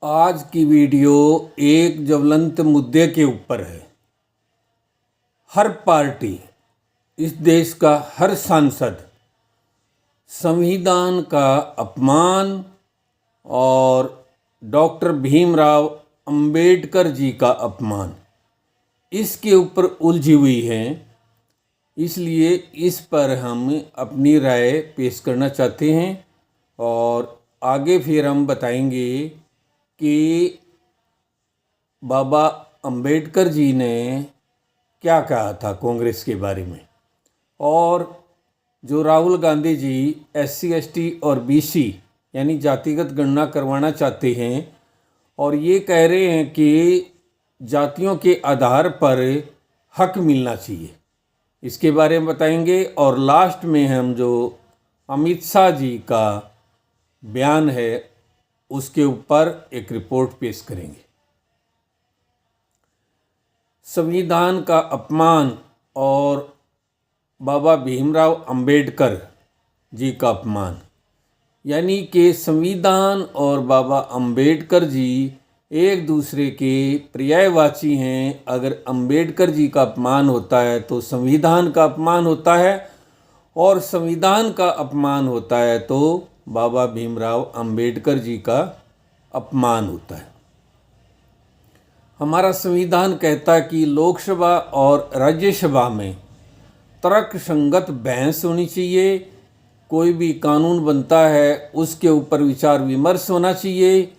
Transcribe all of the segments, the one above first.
आज की वीडियो एक ज्वलंत मुद्दे के ऊपर है। हर पार्टी, इस देश का हर सांसद संविधान का अपमान और डॉक्टर भीमराव अंबेडकर जी का अपमान इसके ऊपर उलझी हुई है। इसलिए इस पर हम अपनी राय पेश करना चाहते हैं और आगे फिर हम बताएंगे कि बाबा अंबेडकर जी ने क्या कहा था कांग्रेस के बारे में, और जो राहुल गांधी जी SC ST और BC यानी जातिगत गणना करवाना चाहते हैं और ये कह रहे हैं कि जातियों के आधार पर हक मिलना चाहिए, इसके बारे में बताएंगे। और लास्ट में हम जो अमित शाह जी का बयान है उसके ऊपर एक रिपोर्ट पेश करेंगे। संविधान का अपमान और बाबा भीमराव अंबेडकर जी का अपमान, यानी कि संविधान और बाबा अंबेडकर जी एक दूसरे के पर्यायवाची हैं। अगर अंबेडकर जी का अपमान होता है तो संविधान का अपमान होता है, और संविधान का अपमान होता है तो बाबा भीमराव अंबेडकर जी का अपमान होता है। हमारा संविधान कहता है कि लोकसभा और राज्यसभा में तर्कसंगत बहस होनी चाहिए। कोई भी कानून बनता है उसके ऊपर विचार विमर्श होना चाहिए,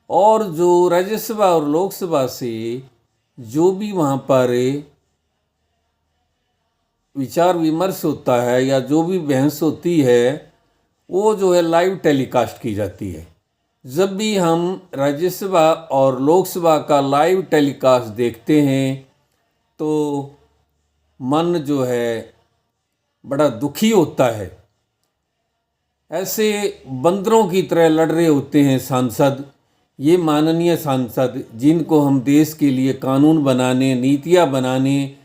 और जो राज्यसभा और लोकसभा से जो भी वहाँ पर विचार विमर्श होता है या जो भी बहस होती है वो जो है लाइव टेलीकास्ट की जाती है। जब भी हम राज्यसभा और लोकसभा का लाइव टेलीकास्ट देखते हैं तो मन जो है बड़ा दुखी होता है। ऐसे बंदरों की तरह लड़ रहे होते हैं सांसद, ये माननीय सांसद जिनको हम देश के लिए कानून बनाने, नीतियाँ बनाने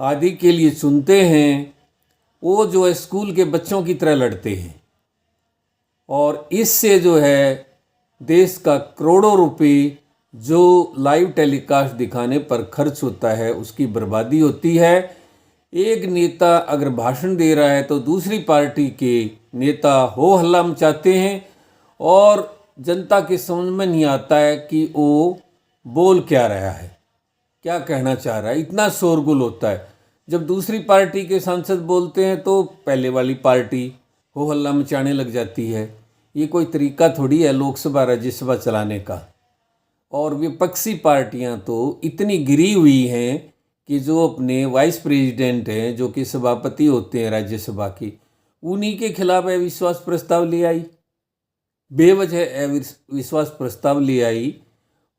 आदि के लिए चुनते हैं, वो जो है स्कूल के बच्चों की तरह लड़ते हैं। और इससे जो है देश का करोड़ों रुपए जो लाइव टेलीकास्ट दिखाने पर खर्च होता है उसकी बर्बादी होती है। एक नेता अगर भाषण दे रहा है तो दूसरी पार्टी के नेता हो हल्ला मचाते हैं और जनता के समझ में नहीं आता है कि वो बोल क्या रहा है, क्या कहना चाह रहा है। इतना शोरगुल होता है। जब दूसरी पार्टी के सांसद बोलते हैं तो पहले वाली पार्टी हो हल्ला मचाने लग जाती है। ये कोई तरीका थोड़ी है लोकसभा राज्यसभा चलाने का। और विपक्षी पार्टियां तो इतनी गिरी हुई हैं कि जो अपने वाइस प्रेसिडेंट हैं, जो कि सभापति होते हैं राज्यसभा की, उन्हीं के खिलाफ अविश्वास प्रस्ताव ले आई, बेवजह अविश्वास प्रस्ताव ले आई।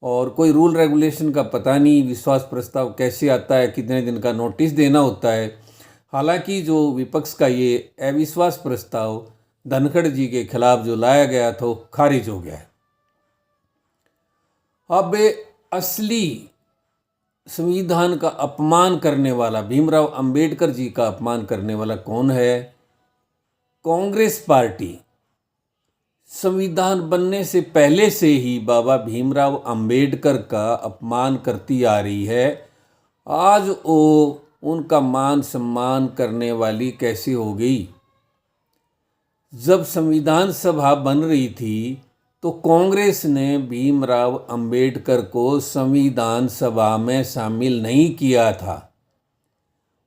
और कोई रूल रेगुलेशन का पता नहीं, विश्वास प्रस्ताव कैसे आता है, कितने दिन का नोटिस देना होता है। हालांकि जो विपक्ष का ये अविश्वास प्रस्ताव धनखड़ जी के खिलाफ जो लाया गया था खारिज हो गया है। अब असली संविधान का अपमान करने वाला, भीमराव अंबेडकर जी का अपमान करने वाला कौन है? कांग्रेस पार्टी संविधान बनने से पहले से ही बाबा भीमराव अंबेडकर का अपमान करती आ रही है। आज वो उनका मान सम्मान करने वाली कैसे हो गई? जब संविधान सभा बन रही थी तो कांग्रेस ने भीमराव अंबेडकर को संविधान सभा में शामिल नहीं किया था।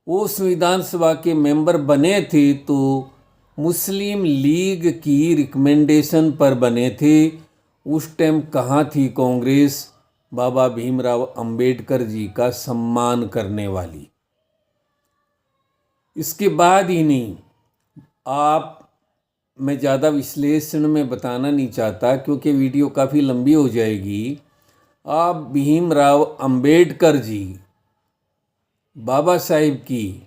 वो संविधान सभा के मेंबर बने थे तो मुस्लिम लीग की रिकमेंडेशन पर बने थे। उस टाइम कहाँ थी कांग्रेस बाबा भीमराव अंबेडकर जी का सम्मान करने वाली? इसके बाद ही नहीं, मैं ज़्यादा विश्लेषण में बताना नहीं चाहता क्योंकि वीडियो काफ़ी लंबी हो जाएगी। आप भीमराव अंबेडकर जी बाबा साहिब की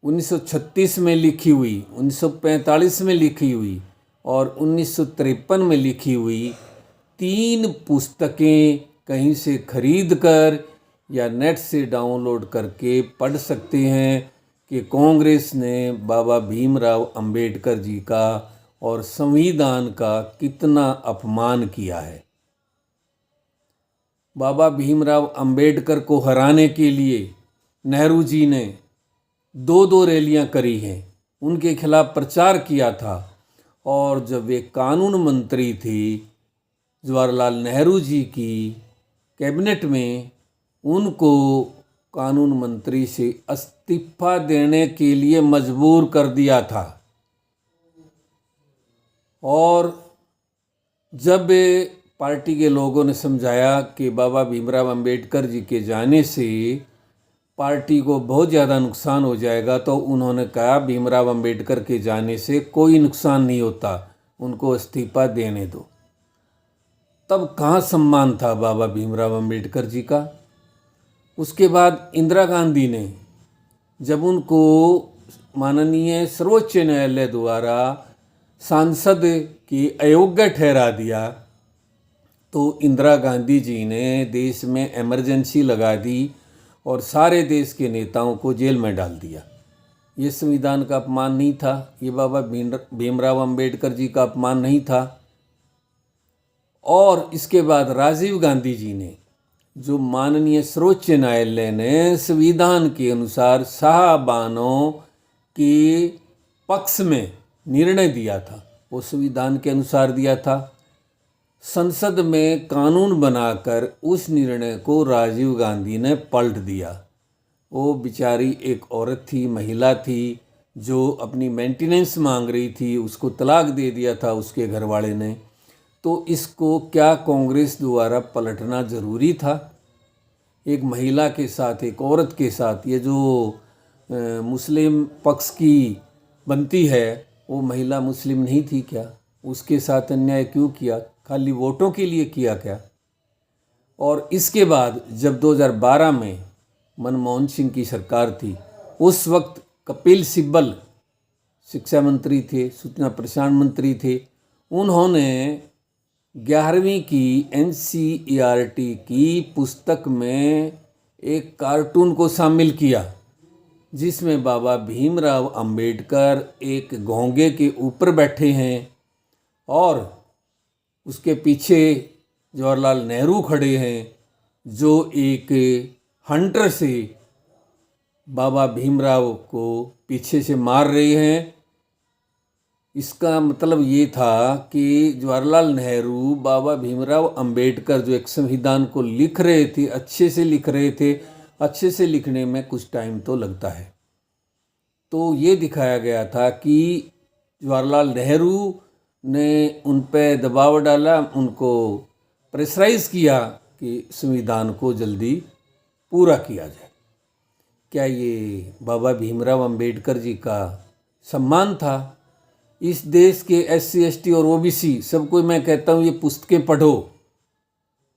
1936 में लिखी हुई, 1945 में लिखी हुई और 1953 में लिखी हुई 3 पुस्तकें कहीं से खरीद कर या नेट से डाउनलोड करके पढ़ सकते हैं कि कांग्रेस ने बाबा भीमराव अंबेडकर जी का और संविधान का कितना अपमान किया है। बाबा भीमराव अंबेडकर को हराने के लिए नेहरू जी ने दो दो रैलियां करी हैं, उनके खिलाफ प्रचार किया था। और जब वे कानून मंत्री थी जवाहरलाल नेहरू जी की कैबिनेट में, उनको कानून मंत्री से इस्तीफा देने के लिए मजबूर कर दिया था। और जब पार्टी के लोगों ने समझाया कि बाबा भीमराव अंबेडकर जी के जाने से पार्टी को बहुत ज़्यादा नुकसान हो जाएगा, तो उन्होंने कहा भीमराव अंबेडकर के जाने से कोई नुकसान नहीं होता, उनको इस्तीफा देने दो। तब कहाँ सम्मान था बाबा भीमराव अंबेडकर जी का। उसके बाद इंदिरा गांधी ने जब उनको माननीय सर्वोच्च न्यायालय द्वारा सांसद की अयोग्य ठहरा दिया, तो इंदिरा गांधी जी ने देश में इमरजेंसी लगा दी और सारे देश के नेताओं को जेल में डाल दिया। ये संविधान का अपमान नहीं था, ये बाबा भीमराव अंबेडकर जी का अपमान नहीं था। और इसके बाद राजीव गांधी जी ने, जो माननीय सर्वोच्च न्यायालय ने संविधान के अनुसार साहबानों के पक्ष में निर्णय दिया था, वो संविधान के अनुसार दिया था। संसद में कानून बनाकर उस निर्णय को राजीव गांधी ने पलट दिया। वो बेचारी एक औरत थी, महिला थी, जो अपनी मेंटेनेंस मांग रही थी, उसको तलाक दे दिया था उसके घर वाले ने। तो इसको क्या कांग्रेस द्वारा पलटना ज़रूरी था? एक महिला के साथ, एक औरत के साथ, ये जो मुस्लिम पक्ष की बनती है, वो महिला मुस्लिम नहीं थी क्या? उसके साथ अन्याय क्यों किया? खाली वोटों के लिए किया क्या? और इसके बाद जब 2012 में मनमोहन सिंह की सरकार थी, उस वक्त कपिल सिब्बल शिक्षा मंत्री थे, सूचना प्रसारण मंत्री थे। उन्होंने 11वीं की NCERT की पुस्तक में एक कार्टून को शामिल किया, जिसमें बाबा भीमराव अंबेडकर एक घोंगे के ऊपर बैठे हैं और उसके पीछे जवाहरलाल नेहरू खड़े हैं, जो एक हंटर से बाबा भीमराव को पीछे से मार रहे हैं। इसका मतलब ये था कि जवाहरलाल नेहरू बाबा भीमराव अंबेडकर जो एक संविधान को लिख रहे थे, अच्छे से लिख रहे थे। अच्छे से लिखने में कुछ टाइम तो लगता है। तो ये दिखाया गया था कि जवाहरलाल नेहरू ने उन पर दबाव डाला, उनको प्रेशराइज किया कि संविधान को जल्दी पूरा किया जाए। क्या ये बाबा भीमराव अंबेडकर जी का सम्मान था? इस देश के SC ST और OBC सबको मैं कहता हूँ, ये पुस्तकें पढ़ो।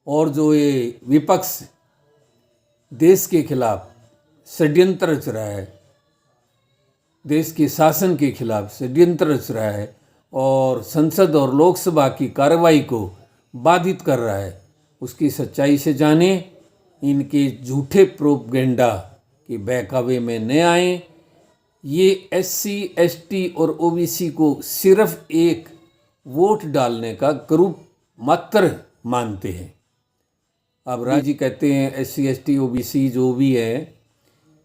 और जो ये विपक्ष देश के खिलाफ षड्यंत्र रच रहा है, देश के शासन के खिलाफ षड्यंत्र रच रहा है और संसद और लोकसभा की कार्रवाई को बाधित कर रहा है, उसकी सच्चाई से जाने। इनके झूठे प्रोपगेंडा के बहकावे में न आए। ये SC ST और OBC को सिर्फ एक वोट डालने का ग्रुप मात्र मानते हैं। अब राजी कहते हैं SC ST OBC जो भी है,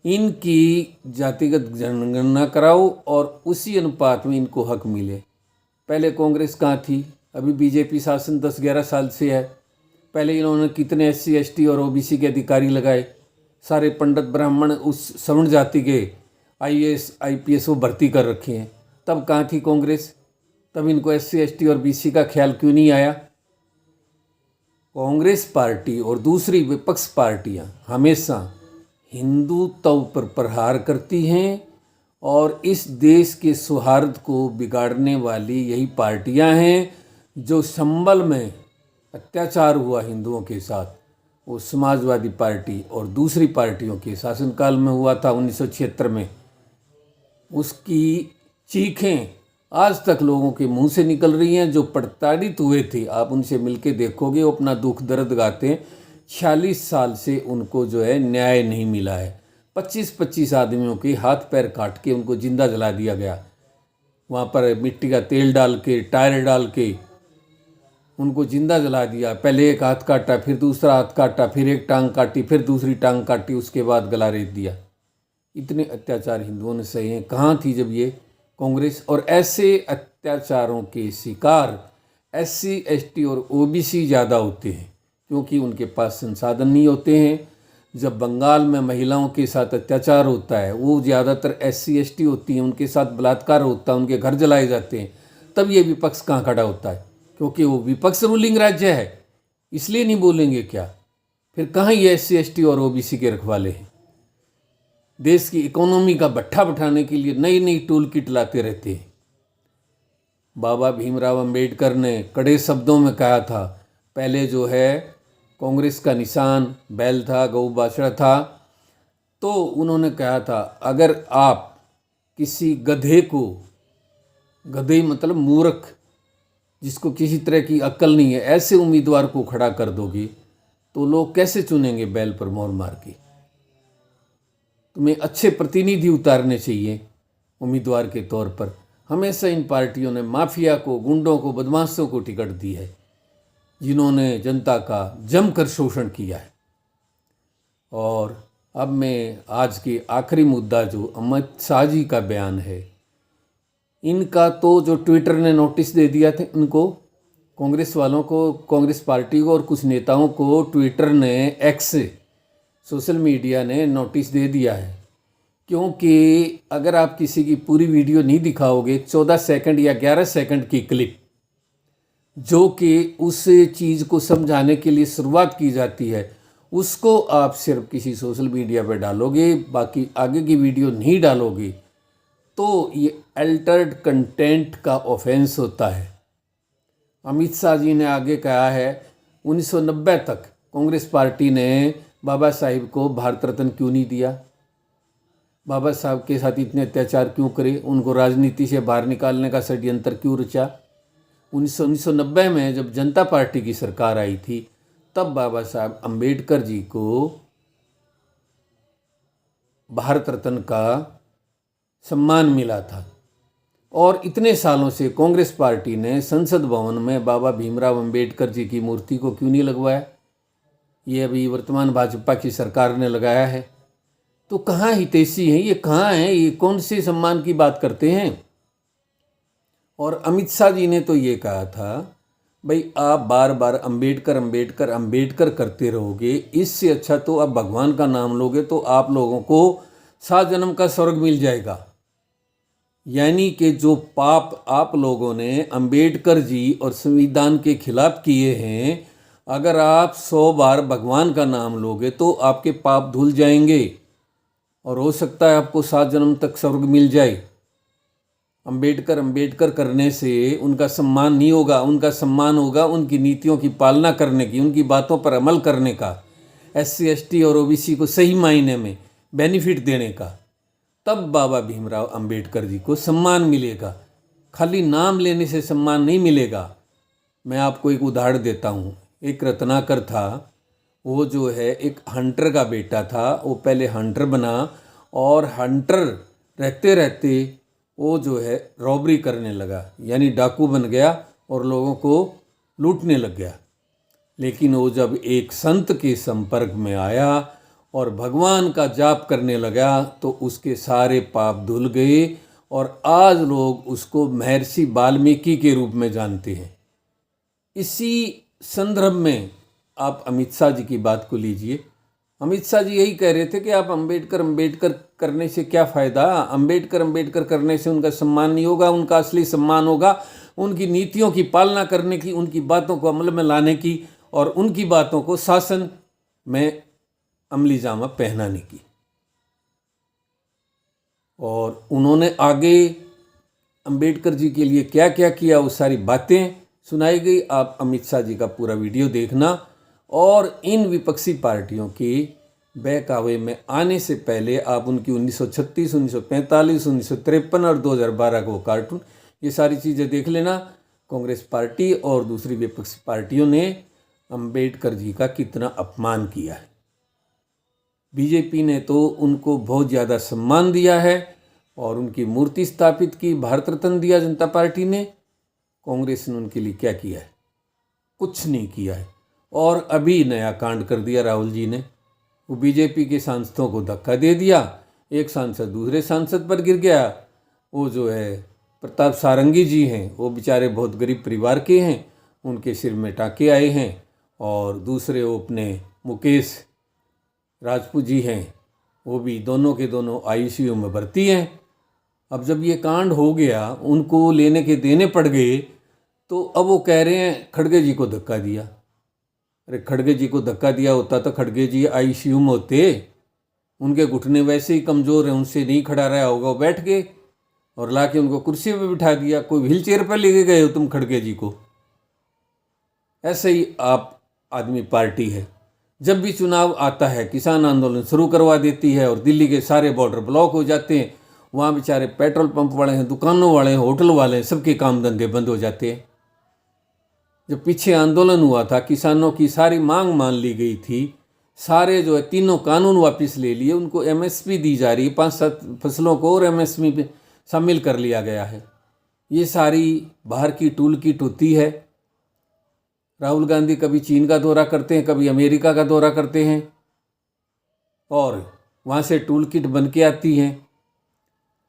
इनकी जातिगत जनगणना कराओ और उसी अनुपात में इनको हक मिले। पहले कांग्रेस कहाँ थी? अभी BJP शासन 10-11 साल से है। पहले इन्होंने कितने SC ST और OBC के अधिकारी लगाए? सारे पंडित ब्राह्मण उस सवर्ण जाति के IAS IPS वो भर्ती कर रखे हैं। तब कहाँ थी कांग्रेस? तब इनको SC ST और BC का ख्याल क्यों नहीं आया? कांग्रेस पार्टी और दूसरी विपक्ष पार्टियां हमेशा हिंदुत्व पर प्रहार करती हैं और इस देश के सौहार्द को बिगाड़ने वाली यही पार्टियां हैं। जो संभल में अत्याचार हुआ हिंदुओं के साथ, वो समाजवादी पार्टी और दूसरी पार्टियों के शासनकाल में हुआ था 1976 में। उसकी चीखें आज तक लोगों के मुंह से निकल रही हैं। जो प्रताड़ित हुए थे, आप उनसे मिलके देखोगे, वो अपना दुख दर्द गाते हैं। 46 साल से उनको जो है न्याय नहीं मिला है। 25-25 आदमियों के हाथ पैर काट के उनको जिंदा जला दिया गया, वहाँ पर मिट्टी का तेल डाल के, टायर डाल के। उनको जिंदा जला दिया। पहले एक हाथ काटा, फिर दूसरा हाथ काटा, फिर एक टांग काटी, फिर दूसरी टांग काटी, उसके बाद गला रेत दिया। इतने अत्याचार हिंदुओं ने सहे हैं। कहाँ थी जब ये कांग्रेस? और ऐसे अत्याचारों के शिकार SC ST और OBC ज़्यादा होते हैं, क्योंकि उनके पास संसाधन नहीं होते हैं। जब बंगाल में महिलाओं के साथ अत्याचार होता है, वो ज़्यादातर SC ST होती हैं, उनके साथ बलात्कार होता है, उनके घर जलाए जाते हैं, तब ये विपक्ष कहाँ खड़ा होता है? क्योंकि वो विपक्ष रूलिंग राज्य है, इसलिए नहीं बोलेंगे क्या? फिर कहाँ ये SC ST और OBC के रखवाले हैं? देश की इकोनॉमी का भट्ठा बैठाने के लिए नई नई टूल किट लाते रहते हैं। बाबा भीमराव अंबेडकर ने कड़े शब्दों में कहा था, पहले जो है कांग्रेस का निशान बैल था, गऊ बाछड़ा था, तो उन्होंने कहा था अगर आप किसी गधे को, गधे मतलब मूर्ख, जिसको किसी तरह की अक्ल नहीं है, ऐसे उम्मीदवार को खड़ा कर दोगे तो लोग कैसे चुनेंगे बैल पर मोहर मार के? तुम्हें अच्छे प्रतिनिधि उतारने चाहिए उम्मीदवार के तौर पर। हमेशा इन पार्टियों ने माफिया को, गुंडों को, बदमाशों को टिकट दी है, जिन्होंने जनता का जमकर शोषण किया है। और अब मैं आज के आखिरी मुद्दा जो अमित शाह जी का बयान है, इनका तो जो ट्विटर ने नोटिस दे दिया था इनको, कांग्रेस वालों को, कांग्रेस पार्टी को और कुछ नेताओं को ट्विटर ने, एक्स सोशल मीडिया ने नोटिस दे दिया है। क्योंकि अगर आप किसी की पूरी वीडियो नहीं दिखाओगे, 14 सेकंड या 11 सेकंड की क्लिप जो कि उस चीज़ को समझाने के लिए शुरुआत की जाती है, उसको आप सिर्फ किसी सोशल मीडिया पर डालोगे, बाकी आगे की वीडियो नहीं डालोगे, तो ये अल्टर्ड कंटेंट का ऑफेंस होता है। अमित शाह जी ने आगे कहा है 1990 तक कांग्रेस पार्टी ने बाबा साहिब को भारत रत्न क्यों नहीं दिया? बाबा साहब के साथ इतने अत्याचार क्यों करे? उनको राजनीति से बाहर निकालने का षड्यंत्र क्यों रचा? 1990 में जब जनता पार्टी की सरकार आई थी, तब बाबा साहब अम्बेडकर जी को भारत रत्न का सम्मान मिला था। और इतने सालों से कांग्रेस पार्टी ने संसद भवन में बाबा भीमराव अंबेडकर जी की मूर्ति को क्यों नहीं लगवाया? ये अभी वर्तमान भाजपा की सरकार ने लगाया है। तो कहाँ हितैषी हैं ये? कहाँ हैं ये? कौन से सम्मान की बात करते हैं? और अमित शाह जी ने तो ये कहा था, भाई आप बार बार अंबेडकर अंबेडकर अंबेडकर करते रहोगे, इससे अच्छा तो आप भगवान का नाम लोगे तो आप लोगों को 7 जन्म का स्वर्ग मिल जाएगा। यानी कि जो पाप आप लोगों ने अंबेडकर जी और संविधान के खिलाफ किए हैं, अगर आप 100 बार भगवान का नाम लोगे तो आपके पाप धुल जाएंगे और हो सकता है आपको 7 जन्म तक स्वर्ग मिल जाए। अंबेडकर अंबेडकर करने से उनका सम्मान नहीं होगा, उनका सम्मान होगा उनकी नीतियों की पालना करने की, उनकी बातों पर अमल करने का, SC ST और OBC को सही मायने में बेनिफिट देने का। तब बाबा भीमराव अंबेडकर जी को सम्मान मिलेगा। खाली नाम लेने से सम्मान नहीं मिलेगा। मैं आपको एक उदाहरण देता हूँ। एक रत्नाकर था, वो जो है एक हंटर का बेटा था। वो पहले हंटर बना और हंटर रहते रहते वो जो है रॉबरी करने लगा, यानी डाकू बन गया और लोगों को लूटने लग गया। लेकिन वो जब एक संत के संपर्क में आया और भगवान का जाप करने लगा तो उसके सारे पाप धुल गए और आज लोग उसको महर्षि वाल्मीकि के रूप में जानते हैं। इसी संदर्भ में आप अमित शाह जी की बात को लीजिए। अमित शाह जी यही कह रहे थे कि आप अंबेडकर अंबेडकर करने से क्या फ़ायदा? अंबेडकर अंबेडकर करने से उनका सम्मान नहीं होगा। उनका असली सम्मान होगा उनकी नीतियों की पालना करने की, उनकी बातों को अमल में लाने की और उनकी बातों को शासन में अमली जामा पहनाने की। और उन्होंने आगे अंबेडकर जी के लिए क्या क्या किया, वो सारी बातें सुनाई गई। आप अमित शाह जी का पूरा वीडियो देखना। और इन विपक्षी पार्टियों के बहकावे में आने से पहले आप उनकी 1936, 1945, 1953 और 2012 को कार्टून, ये सारी चीज़ें देख लेना। कांग्रेस पार्टी और दूसरी विपक्षी पार्टियों ने अंबेडकर जी का कितना अपमान किया है। बीजेपी ने तो उनको बहुत ज़्यादा सम्मान दिया है और उनकी मूर्ति स्थापित की, भारत रत्न दिया जनता पार्टी ने। कांग्रेस ने उनके लिए क्या किया है? कुछ नहीं किया है। और अभी नया कांड कर दिया राहुल जी ने, वो बीजेपी के सांसदों को धक्का दे दिया, एक सांसद दूसरे सांसद पर गिर गया। वो जो है प्रताप सारंगी जी हैं, वो बेचारे बहुत गरीब परिवार के हैं, उनके सिर में टाँके आए हैं। और दूसरे वो अपने मुकेश राजपूत जी हैं, वो भी दोनों के दोनों आईसीयू में भर्ती हैं। अब जब ये कांड हो गया, उनको लेने के देने पड़ गए, तो अब वो कह रहे हैं खड़गे जी को धक्का दिया। अरे खड़गे जी को धक्का दिया होता तो खड़गे जी आईसीयू में होते, उनके घुटने वैसे ही कमज़ोर हैं, उनसे नहीं खड़ा रहा होगा, वो बैठ गए और लाके उनको कुर्सी पे बिठा दिया। कोई व्हील चेयर पर लेके गए हो तुम खड़गे जी को? ऐसे ही आप आदमी पार्टी है, जब भी चुनाव आता है किसान आंदोलन शुरू करवा देती है और दिल्ली के सारे बॉर्डर ब्लॉक हो जाते हैं। वहाँ बेचारे पेट्रोल पंप वाले हैं, दुकानों वाले हैं, होटल वाले हैं, सबके काम धंधे बंद हो जाते हैं। जब पीछे आंदोलन हुआ था, किसानों की सारी मांग मान ली गई थी, सारे जो है तीनों कानून वापस ले लिए, उनको एमएसपी दी जा रही है, 5-7 फसलों को और एमएसपी में शामिल कर लिया गया है। ये सारी बाहर की टूल किट होती है। राहुल गांधी कभी चीन का दौरा करते हैं, कभी अमेरिका का दौरा करते हैं और वहाँ से टूल किट बन के आती हैं।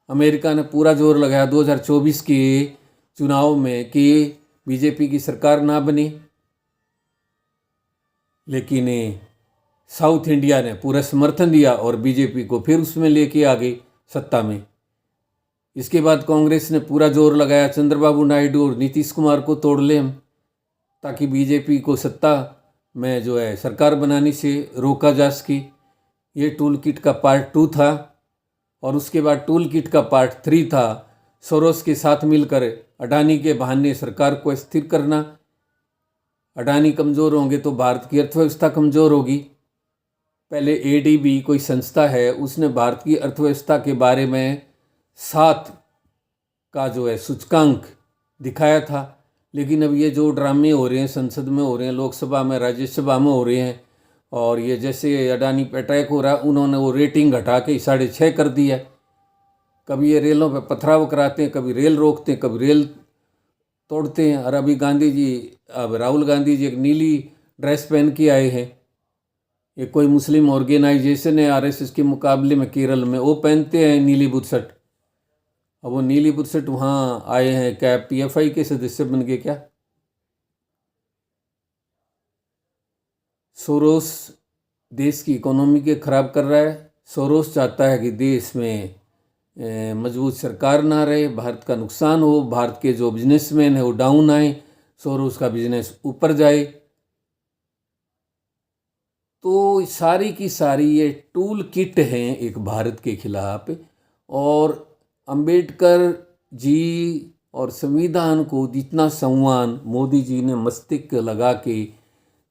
अमेरिका ने पूरा जोर लगाया 2024 के चुनाव में कि बीजेपी की सरकार ना बने, लेकिन साउथ इंडिया ने पूरा समर्थन दिया और बीजेपी को फिर उसमें लेके आ गई सत्ता में। इसके बाद कांग्रेस ने पूरा जोर लगाया चंद्रबाबू नायडू और नीतीश कुमार को तोड़ लें हम, ताकि बीजेपी को सत्ता में जो है सरकार बनाने से रोका जा सके। ये टूल किट का पार्ट 2 था। और उसके बाद टूल किट का पार्ट 3 था, सोरोस के साथ मिलकर अडानी के बहाने सरकार को स्थिर करना। अडानी कमज़ोर होंगे तो भारत की अर्थव्यवस्था कमज़ोर होगी। पहले एडीबी कोई संस्था है, उसने भारत की अर्थव्यवस्था के बारे में 7 का जो है सूचकांक दिखाया था, लेकिन अब ये जो ड्रामे हो रहे हैं, संसद में हो रहे हैं, लोकसभा में, राज्यसभा में हो रहे हैं, और ये जैसे अडानी पे अटैक हो रहा है, उन्होंने वो रेटिंग घटा के 6.5 कर दिया। कभी ये रेलों पे पथराव कराते हैं, कभी रेल रोकते हैं, कभी रेल तोड़ते हैं। और अभी राहुल गांधी जी एक नीली ड्रेस पहन के आए हैं। ये कोई मुस्लिम ऑर्गेनाइजेशन है आरएसएस के मुकाबले में, केरल में वो पहनते हैं नीली बुशर्ट। अब वो नीली बुशर्ट वहाँ आए हैं, क्या पीएफआई के सदस्य बन गए क्या? सोरोस देश की इकोनॉमी के ख़राब कर रहा है। सोरोस चाहता है कि देश में मजबूत सरकार ना रहे, भारत का नुकसान हो, भारत के जो बिजनेसमैन है वो डाउन आए, सोरोस का बिजनेस ऊपर जाए। तो सारी की सारी ये टूल किट हैं एक भारत के खिलाफ। और अंबेडकर जी और संविधान को जितना सम्मान मोदी जी ने मस्तिष्क लगा के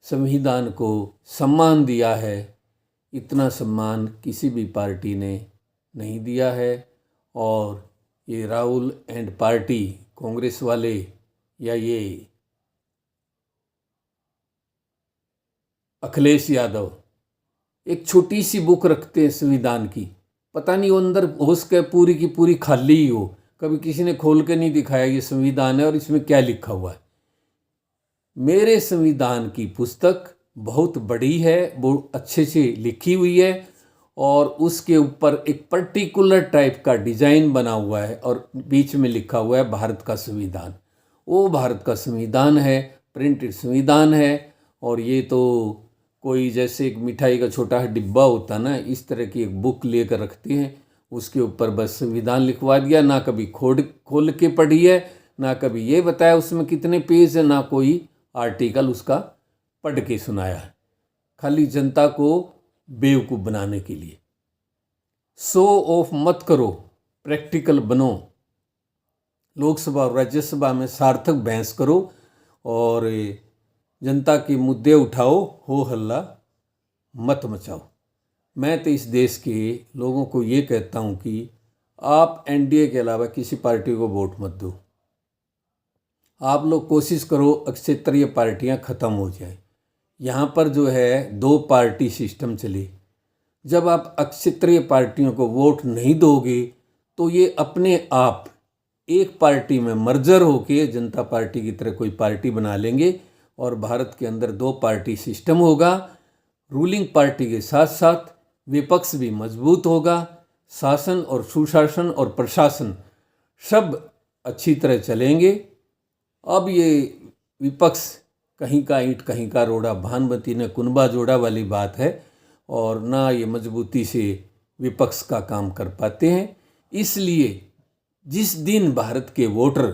संविधान को सम्मान दिया है, इतना सम्मान किसी भी पार्टी ने नहीं दिया है। और ये राहुल एंड पार्टी, कांग्रेस वाले या ये अखिलेश यादव एक छोटी सी बुक रखते हैं संविधान की, पता नहीं वो अंदर हो सके पूरी की पूरी खाली ही हो, कभी किसी ने खोल के नहीं दिखाया ये संविधान है और इसमें क्या लिखा हुआ है। मेरे संविधान की पुस्तक बहुत बड़ी है, वो अच्छे से लिखी हुई है और उसके ऊपर एक पर्टिकुलर टाइप का डिज़ाइन बना हुआ है और बीच में लिखा हुआ है भारत का संविधान। वो भारत का संविधान है, प्रिंटेड संविधान है। और ये तो कोई जैसे एक मिठाई का छोटा डिब्बा होता ना, इस तरह की एक बुक लेकर रखते हैं, उसके ऊपर बस संविधान लिखवा दिया, ना कभी खोल के पढ़ी है, ना कभी ये बताया उसमें कितने पेज है, ना कोई आर्टिकल उसका पढ़ के सुनाया है, खाली जनता को बेवकूफ़ बनाने के लिए। शो ऑफ मत करो, प्रैक्टिकल बनो, लोकसभा और राज्यसभा में सार्थक बहस करो और जनता के मुद्दे उठाओ, हो हल्ला मत मचाओ। मैं तो इस देश के लोगों को ये कहता हूँ कि आप एनडीए के अलावा किसी पार्टी को वोट मत दो। आप लोग कोशिश करो क्षेत्रीय पार्टियां ख़त्म हो जाए। यहाँ पर जो है 2 पार्टी सिस्टम चले। जब आप क्षेत्रीय पार्टियों को वोट नहीं दोगे तो ये अपने आप एक पार्टी में मर्जर होके जनता पार्टी की तरह कोई पार्टी बना लेंगे और भारत के अंदर 2 पार्टी सिस्टम होगा। रूलिंग पार्टी के साथ साथ विपक्ष भी मजबूत होगा। शासन और सुशासन और प्रशासन सब अच्छी तरह चलेंगे। अब ये विपक्ष कहीं का ईंट कहीं का रोड़ा, भानुमती ने कुनबा जोड़ा वाली बात है और ना ये मजबूती से विपक्ष का काम कर पाते हैं। इसलिए जिस दिन भारत के वोटर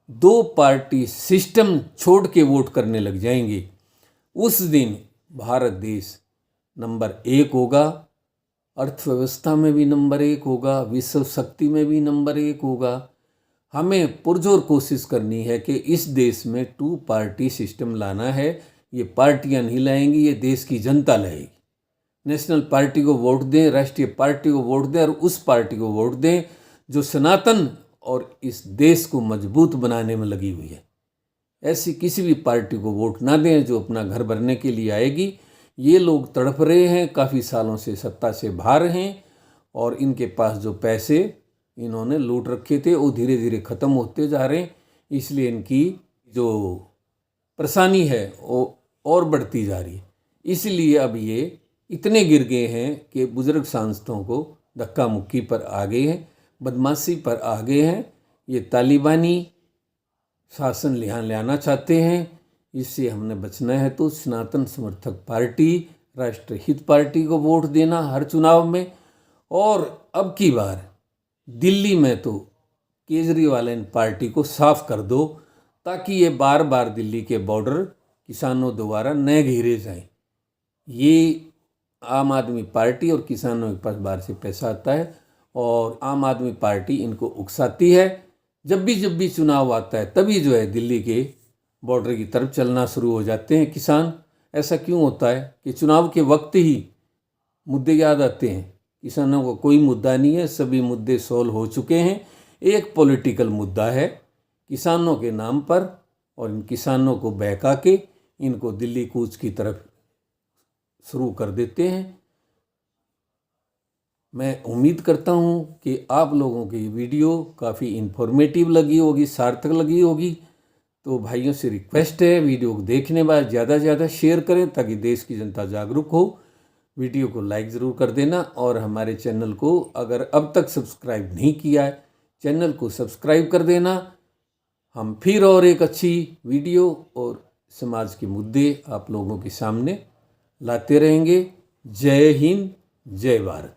2 पार्टी सिस्टम छोड़ के वोट करने लग जाएंगे, उस दिन भारत देश नंबर 1 होगा, अर्थव्यवस्था में भी नंबर 1 होगा, विश्व शक्ति में भी नंबर 1 होगा। हमें पुरजोर कोशिश करनी है कि इस देश में 2 पार्टी सिस्टम लाना है। ये पार्टियां नहीं लाएंगी, ये देश की जनता लाएगी। नेशनल पार्टी को वोट दें, राष्ट्रीय पार्टी को वोट दें और उस पार्टी को वोट दें जो सनातन और इस देश को मजबूत बनाने में लगी हुई है। ऐसी किसी भी पार्टी को वोट ना दें जो अपना घर भरने के लिए आएगी। ये लोग तड़प रहे हैं, काफ़ी सालों से सत्ता से बाहर हैं और इनके पास जो पैसे इन्होंने लूट रखे थे वो धीरे धीरे ख़त्म होते जा रहे हैं। इसलिए इनकी जो परेशानी है वो और बढ़ती जा रही है। इसलिए अब ये इतने गिर गए हैं कि बुजुर्ग सांसदों को धक्का मुक्की पर आ गए हैं, बदमाशी पर आ गए हैं। ये तालिबानी शासन लाना चाहते हैं। इससे हमने बचना है तो सनातन समर्थक पार्टी, राष्ट्रहित पार्टी को वोट देना हर चुनाव में। और अब की बार दिल्ली में तो केजरीवाल पार्टी को साफ कर दो ताकि ये बार बार दिल्ली के बॉर्डर किसानों द्वारा न घेरे जाएं। ये आम आदमी पार्टी और किसानों के पास बाहर से पैसा आता है और आम आदमी पार्टी इनको उकसाती है। जब भी चुनाव आता है तभी जो है दिल्ली के बॉर्डर की तरफ चलना शुरू हो जाते हैं किसान। ऐसा क्यों होता है कि चुनाव के वक्त ही मुद्दे याद आते हैं? किसानों को कोई मुद्दा नहीं है, सभी मुद्दे सॉल्व हो चुके हैं। एक पॉलिटिकल मुद्दा है किसानों के नाम पर और इन किसानों को बहका के इनको दिल्ली कूच की तरफ शुरू कर देते हैं। मैं उम्मीद करता हूँ कि आप लोगों की वीडियो काफ़ी इन्फॉर्मेटिव लगी होगी, सार्थक लगी होगी। तो भाइयों से रिक्वेस्ट है वीडियो को देखने के बाद ज़्यादा से ज़्यादा शेयर करें ताकि देश की जनता जागरूक हो। वीडियो को लाइक ज़रूर कर देना और हमारे चैनल को अगर अब तक सब्सक्राइब नहीं किया है चैनल को सब्सक्राइब कर देना। हम फिर और एक अच्छी वीडियो और समाज के मुद्दे आप लोगों के सामने लाते रहेंगे। जय हिंद, जय भारत।